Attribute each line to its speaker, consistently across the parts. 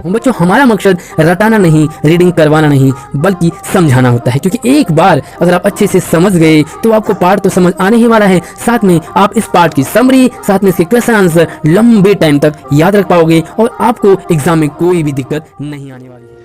Speaker 1: हूँ। बच्चों, हमारा मकसद रटाना नहीं, रीडिंग करवाना नहीं, बल्कि समझाना होता है, क्योंकि एक बार अगर आप अच्छे से समझ गए तो आपको पार्ट तो समझ आने ही वाला है, साथ में आप इस पार्ट की समरी, साथ में इसके क्वेश्चन आंसर लंबे टाइम तक याद रख पाओगे और आपको एग्जाम में कोई भी दिक्कत नहीं आने वाली है।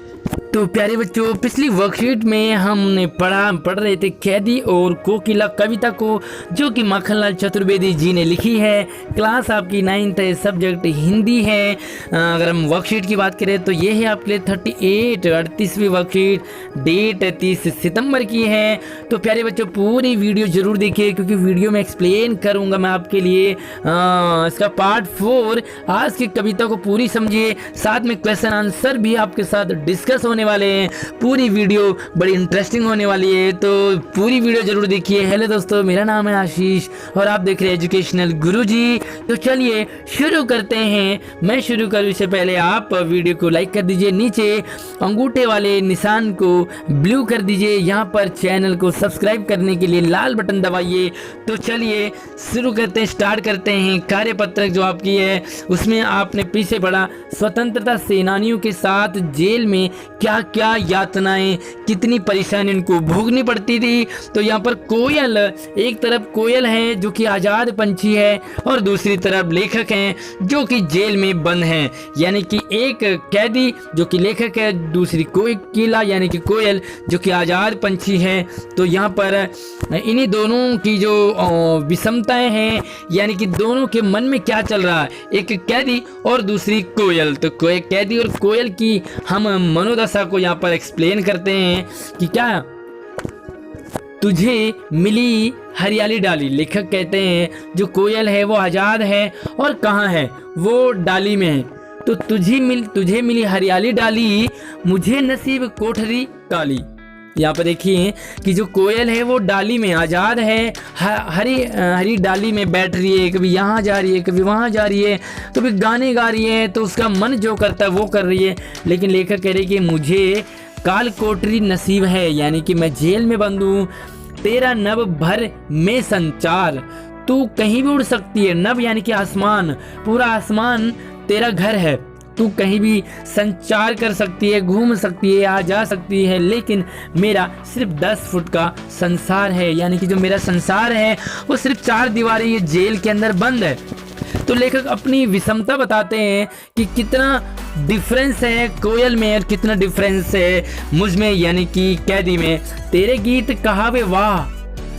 Speaker 1: तो प्यारे बच्चों, पिछली वर्कशीट में हमने पढ़ रहे थे कैदी और कोकिला कविता को, जो कि माखनलाल चतुर्वेदी जी ने लिखी है। क्लास आपकी 9th है, सब्जेक्ट हिंदी है। अगर हम वर्कशीट की बात करें तो ये है आपके लिए 38वीं वर्कशीट, डेट 30 सितंबर की है। तो प्यारे बच्चों, पूरी वीडियो जरूर देखिए, क्योंकि वीडियो में एक्सप्लेन करूँगा मैं आपके लिए इसका पार्ट 4। आज की कविता को पूरी समझिए, साथ में क्वेश्चन आंसर भी आपके साथ डिस्कस होने वाले हैं। पूरी वीडियो बड़ी इंटरेस्टिंग होने वाली है, तो पूरी वीडियो जरूर देखिए। हेलो दोस्तों, मेरा नाम है आशीष और आप देख रहे हैं एजुकेशनल गुरुजी। तो चलिए शुरू करते हैं। मैं शुरू करूं इससे पहले आप वीडियो को लाइक कर दीजिए, नीचे अंगूठे वाले निशान को ब्लू कर दीजिए, यहाँ पर चैनल को सब्सक्राइब करने के लिए लाल बटन दबाइए। तो चलिए शुरू करते हैं, स्टार्ट करते हैं। कार्यपत्रक जो आपकी है उसमें आपने पीछे पढ़ा, स्वतंत्रता सेनानियों के साथ जेल में क्या क्या यातनाएं, कितनी परेशानी इनको भोगनी पड़ती थी। तो यहाँ पर कोयल, एक तरफ कोयल है जो कि आज़ाद पंछी है और दूसरी तरफ लेखक हैं जो कि जेल में बंद हैं, यानी कि एक कैदी जो कि लेखक है, दूसरी कोकिला यानी कि कोयल जो कि आज़ाद पंछी है। तो यहाँ पर इन्हीं दोनों की जो विषमताएं हैं, यानी कि दोनों के मन में क्या चल रहा है, एक कैदी और दूसरी कोयल। तो कैदी और कोयल की हम मनोदशा को यहाँ पर एक्सप्लेन करते हैं कि क्या तुझे मिली हरियाली डाली। लेखक कहते हैं जो कोयल है वो आज़ाद है और कहाँ है, वो डाली में है। तो तुझे मिली हरियाली डाली, मुझे नसीब कोठरी काली। यहाँ पर देखिए कि जो कोयल है वो डाली में आज़ाद है, हरी डाली में बैठ रही है, कभी यहाँ जा रही है, कभी वहाँ जा रही है, कभी गाने गा रही है, तो उसका मन जो करता है वो कर रही है। लेकिन लेखक कह रही कि मुझे काल कोठरी नसीब है, यानी कि मैं जेल में बंद हूँ। तेरा नभ भर में संचार, तू कहीं भी उड़ सकती है। नभ यानी कि आसमान, पूरा आसमान तेरा घर है, तू कहीं भी संचार कर सकती है, घूम सकती है, आ जा सकती है, लेकिन मेरा सिर्फ 10 फुट का संसार है, यानी कि जो मेरा संसार है वो सिर्फ 4 दीवारें ये जेल के अंदर बंद है। तो लेखक अपनी विषमता बताते हैं कि कितना डिफरेंस है कोयल में और कितना डिफरेंस है मुझ में, यानी कि कैदी में। तेरे गीत कहावे वाह,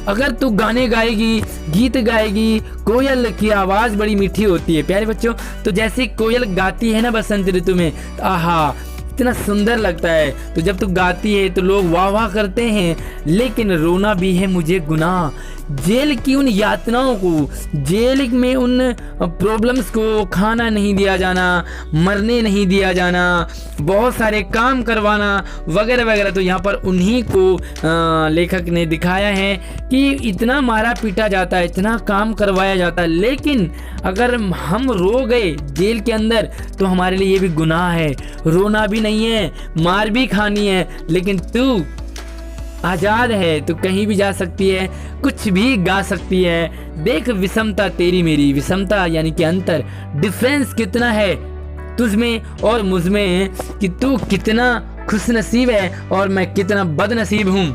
Speaker 1: अगर तू गाने गाएगी, गीत गाएगी, कोयल की आवाज़ बड़ी मीठी होती है। प्यारे बच्चों, तो जैसे कोयल गाती है ना बसंत ऋतु में, आहा इतना सुंदर लगता है। तो जब तू गाती है तो लोग वाह वाह करते हैं, लेकिन रोना भी है मुझे गुनाह। जेल की उन यातनाओं को, जेल में उन प्रॉब्लम्स को, खाना नहीं दिया जाना, मरने नहीं दिया जाना, बहुत सारे काम करवाना वगैरह वगैरह, तो यहाँ पर उन्हीं को लेखक ने दिखाया है कि इतना मारा पीटा जाता है, इतना काम करवाया जाता है, लेकिन अगर हम रो गए जेल के अंदर तो हमारे लिए ये भी गुनाह है। रोना भी नहीं है, मार भी खानी है, लेकिन तू आज़ाद है, तो कहीं भी जा सकती है, कुछ भी गा सकती है। देख विषमता तेरी मेरी, विषमता यानी कि अंतर, डिफरेंस कितना है तुझ में और मुझ में, कि तू कितना खुशनसीब है और मैं कितना बदनसीब हूँ।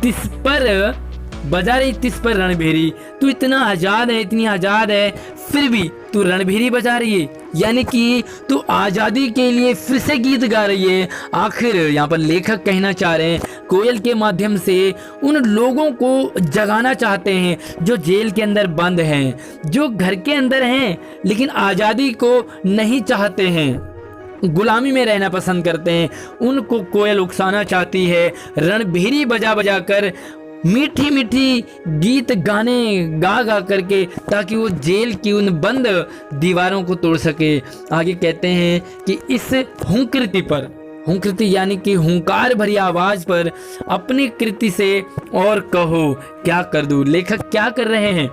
Speaker 1: तिस पर बजा रही तिस पर रणभेरी, तू इतना आज़ाद है, इतनी आज़ाद है, फिर भी तू रणभेरी बजा रही है, यानी कि तू आज़ादी के लिए फिर से गीत गा रही है। आखिर यहाँ पर लेखक कहना चाह रहे हैं, कोयल के माध्यम से उन लोगों को जगाना चाहते हैं जो जेल के अंदर बंद हैं, जो घर के अंदर हैं लेकिन आज़ादी को नहीं चाहते हैं, गुलामी में रहना पसंद करते हैं। उनको कोयल उकसाना चाहती है, रणभेरी बजा बजा कर, मीठी मीठी गीत गाने गा गा करके, ताकि वो जेल की उन बंद दीवारों को तोड़ सके। आगे कहते हैं कि इस हुंकृति पर, हुंकृति यानी कि हुंकार भरी आवाज पर, अपनी कृति से और कहो क्या कर दूं। लेखक क्या कर रहे हैं,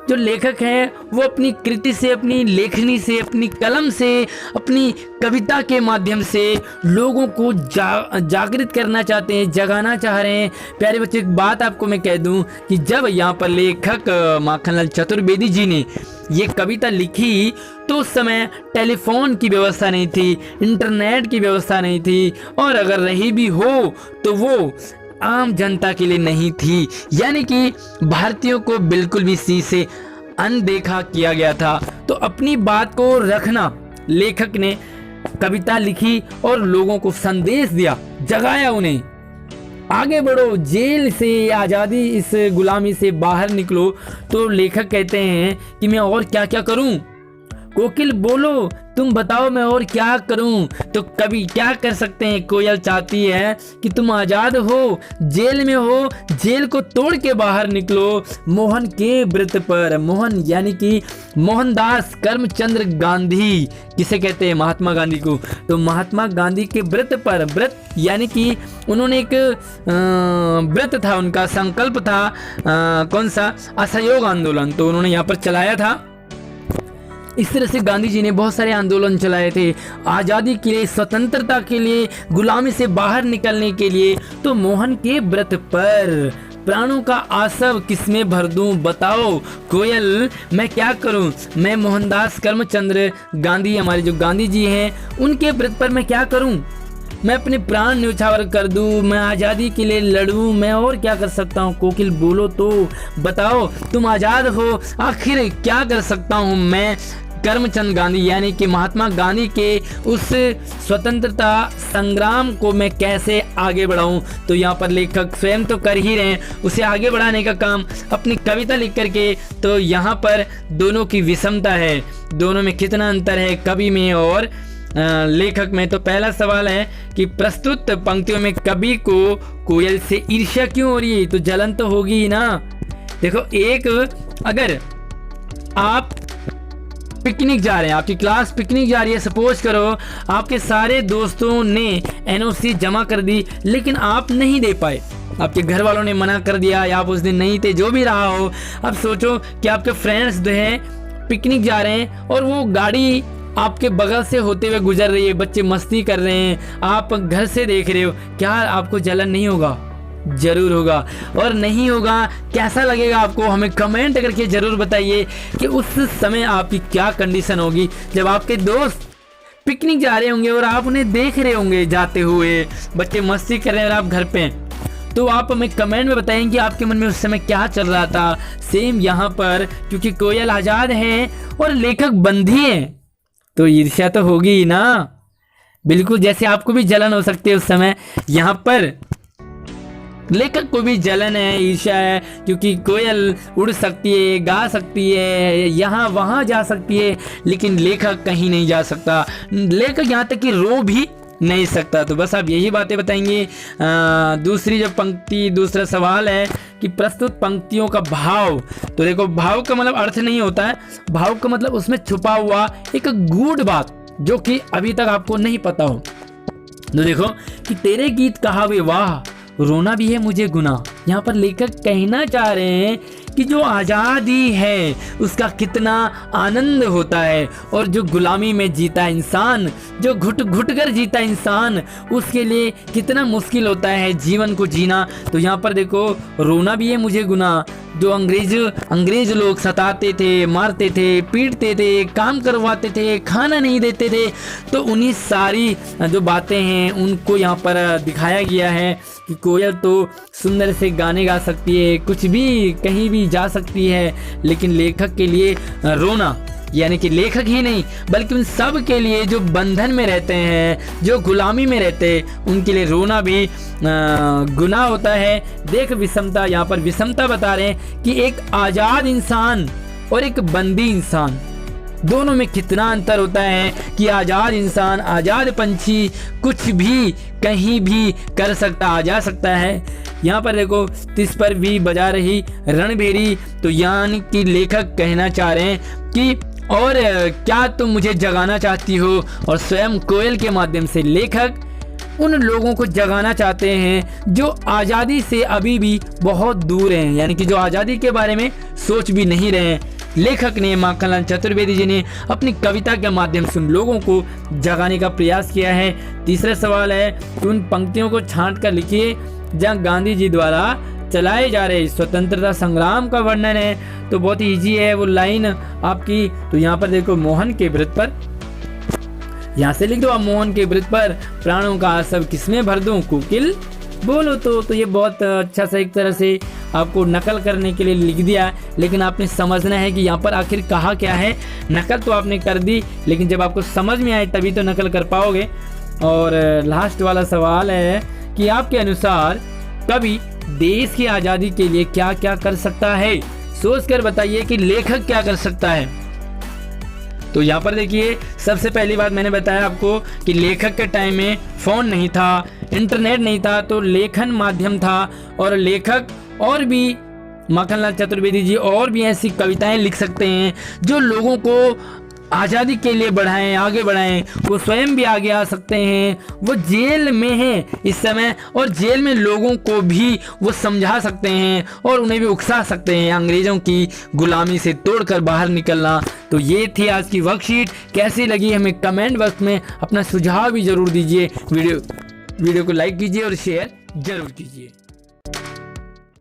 Speaker 1: जो लेखक हैं वो अपनी कृति से, अपनी लेखनी से, अपनी कलम से, अपनी कविता के माध्यम से लोगों को जागृत करना चाहते हैं, जगाना चाह रहे हैं। प्यारे बच्चों, एक बात आपको मैं कह दूं कि जब यहाँ पर लेखक माखनलाल चतुर्वेदी जी ने ये कविता लिखी तो उस समय टेलीफोन की व्यवस्था नहीं थी, इंटरनेट की व्यवस्था नहीं थी, और अगर रही भी हो तो वो आम जनता के लिए नहीं थी, यानी कि भारतीयों को बिल्कुल भी सी से अनदेखा किया गया था। तो अपनी बात को रखना, लेखक ने कविता लिखी और लोगों को संदेश दिया, जगाया उन्हें, आगे बढ़ो, जेल से आज़ादी, इस गुलामी से बाहर निकलो। तो लेखक कहते हैं कि मैं और क्या क्या करूं, कोकिल बोलो, तुम बताओ मैं और क्या करूं। तो कवि क्या कर सकते हैं, कोयल चाहती है कि तुम आज़ाद हो, जेल में हो, जेल को तोड़ के बाहर निकलो। मोहन के व्रत पर, मोहन यानी कि मोहनदास करमचंद गांधी, किसे कहते हैं, महात्मा गांधी को। तो महात्मा गांधी के व्रत पर, व्रत यानी कि उन्होंने एक व्रत था, उनका संकल्प था, कौन सा, असहयोग आंदोलन, तो उन्होंने यहाँ पर चलाया था। इस तरह से गांधी जी ने बहुत सारे आंदोलन चलाए थे आज़ादी के लिए, स्वतंत्रता के लिए, गुलामी से बाहर निकलने के लिए। तो मोहन के व्रत पर प्राणों का आसव किसमें भर दूं, बताओ कोयल मैं क्या करूं। मैं मोहनदास करमचंद गांधी, हमारे जो गांधी जी हैं, उनके व्रत पर मैं क्या करूं, मैं अपने प्राण न्यौछावर कर दूं, मैं आज़ादी के लिए लड़ूं, मैं और क्या कर सकता हूं। कोकिल बोलो तो बताओ, तुम आज़ाद हो, आखिर क्या कर सकता हूं मैं। करमचंद गांधी यानी कि महात्मा गांधी के उस स्वतंत्रता संग्राम को मैं कैसे आगे बढ़ाऊं। तो यहाँ पर लेखक स्वयं तो कर ही रहे हैं उसे आगे बढ़ाने का काम अपनी कविता लिख करके। तो यहाँ पर दोनों की विषमता है, दोनों में कितना अंतर है, कवि में और लेखक में। तो पहला सवाल है कि प्रस्तुत पंक्तियों में कवि को कोयल से ईर्ष्या क्यों हो रही है, तो जलन तो होगी ही ना। देखो, एक अगर आप पिकनिक जा रहे हैं, आपकी क्लास पिकनिक जा रही है, सपोज करो आपके सारे दोस्तों ने एनओसी जमा कर दी लेकिन आप नहीं दे पाए, आपके घर वालों ने मना कर दिया या आप उस दिन नहीं थे, जो भी रहा हो। अब सोचो कि आपके फ्रेंड्स जो हैं पिकनिक जा रहे हैं और वो गाड़ी आपके बगल से होते हुए गुजर रही है, बच्चे मस्ती कर रहे हैं, आप घर से देख रहे हो, क्या आपको जलन नहीं होगा? जरूर होगा। और नहीं होगा, कैसा लगेगा आपको, हमें कमेंट करके जरूर बताइए कि उस समय आपकी क्या कंडीशन होगी जब आपके दोस्त पिकनिक जा रहे होंगे और आप उन्हें देख रहे होंगे जाते हुए, बच्चे मस्ती कर रहे हैं और आप घर पे हैं। तो आप हमें कमेंट में बताएं कि आपके मन में उस समय क्या चल रहा था। सेम यहाँ पर, क्योंकि कोयल आज़ाद है और लेखक बंदी है, तो ईर्ष्या तो होगी ही ना, बिल्कुल जैसे आपको भी जलन हो सकती है उस समय। यहाँ पर लेखक को भी जलन है, ईर्ष्या है, क्योंकि कोयल उड़ सकती है, गा सकती है, यहाँ वहाँ जा सकती है, लेकिन लेखक कहीं नहीं जा सकता, लेखक यहाँ तक कि रो भी नहीं सकता। तो बस आप यही बातें बताएंगे। दूसरी जो पंक्ति, दूसरा सवाल है कि प्रस्तुत पंक्तियों का भाव। तो देखो, भाव का मतलब अर्थ नहीं होता है, भाव का मतलब उसमें छुपा हुआ एक गूढ़ बात जो कि अभी तक आपको नहीं पता हो। तो देखो कि तेरे गीत कहावे वाह, रोना भी है मुझे गुनाह। यहाँ पर लेखक कहना चाह रहे हैं कि जो आज़ादी है उसका कितना आनंद होता है, और जो गुलामी में जीता इंसान, जो घुट घुट कर जीता इंसान, उसके लिए कितना मुश्किल होता है जीवन को जीना। तो यहाँ पर देखो, रोना भी है मुझे गुनाह, जो अंग्रेज लोग सताते थे, मारते थे, पीटते थे, काम करवाते थे, खाना नहीं देते थे, तो उन्हीं सारी जो बातें हैं उनको यहाँ पर दिखाया गया है कि कोयल तो सुंदर से गाने गा सकती है, कुछ भी कहीं भी जा सकती है, लेकिन लेखक के लिए रोना, यानी कि लेखक ही नहीं बल्कि उन सब के लिए जो बंधन में रहते हैं, जो गुलामी में रहते हैं, उनके लिए रोना भी गुनाह होता है। देख विषमता, यहाँ पर विषमता बता रहे हैं कि एक आज़ाद इंसान और एक बंदी इंसान, दोनों में कितना अंतर होता है कि आज़ाद इंसान, आज़ाद पंछी कुछ भी कहीं भी कर सकता, आ जा सकता है। यहाँ पर देखो, तिस पर भी बजा रही रणभेरी, तो यानी कि लेखक कहना चाह रहे हैं कि और क्या तुम मुझे जगाना चाहती हो। और स्वयं कोयल के माध्यम से लेखक उन लोगों को जगाना चाहते हैं जो आज़ादी से अभी भी बहुत दूर हैं, यानी कि जो आज़ादी के बारे में सोच भी नहीं रहे हैं। लेखक ने माखनलाल चतुर्वेदी जी ने अपनी कविता के माध्यम से उन लोगों को जगाने का प्रयास किया है। तीसरा सवाल है कि उन पंक्तियों को छांट कर लिखिए जहाँ गांधी जी द्वारा चलाए जा रहे स्वतंत्रता संग्राम का वर्णन है। तो बहुत ही ईजी है वो लाइन आपकी। तो यहाँ पर देखो, मोहन के व्रत पर, यहाँ से लिख दो आप, मोहन के व्रत पर प्राणों का सब किसमें भर दूं, कोकिल बोलो तो ये बहुत अच्छा सा एक तरह से आपको नकल करने के लिए लिख दिया, लेकिन आपने समझना है कि यहाँ पर आखिर कहा क्या है। नकल तो आपने कर दी, लेकिन जब आपको समझ में आए तभी तो नकल कर पाओगे। और लास्ट वाला सवाल है कि आपके अनुसार कवि देश की आज़ादी के लिए क्या क्या कर सकता है। सोचकर बताइए कि लेखक क्या कर सकता है। तो यहाँ पर देखिए, सबसे पहली बात मैंने बताया आपको कि लेखक के टाइम में फ़ोन नहीं था, इंटरनेट नहीं था, तो लेखन माध्यम था। और लेखक और भी माखनलाल चतुर्वेदी जी और भी ऐसी कविताएं लिख सकते हैं जो लोगों को आज़ादी के लिए बढ़ाएं, आगे बढ़ाएं। वो स्वयं भी आगे आ सकते हैं। वो जेल में हैं इस समय, और जेल में लोगों को भी वो समझा सकते हैं और उन्हें भी उकसा सकते हैं अंग्रेज़ों की गुलामी से तोड़कर बाहर निकलना। तो ये थी आज की वर्कशीट। कैसी लगी हमें कमेंट बॉक्स में अपना सुझाव भी ज़रूर दीजिए। वीडियो को लाइक कीजिए और शेयर ज़रूर कीजिए।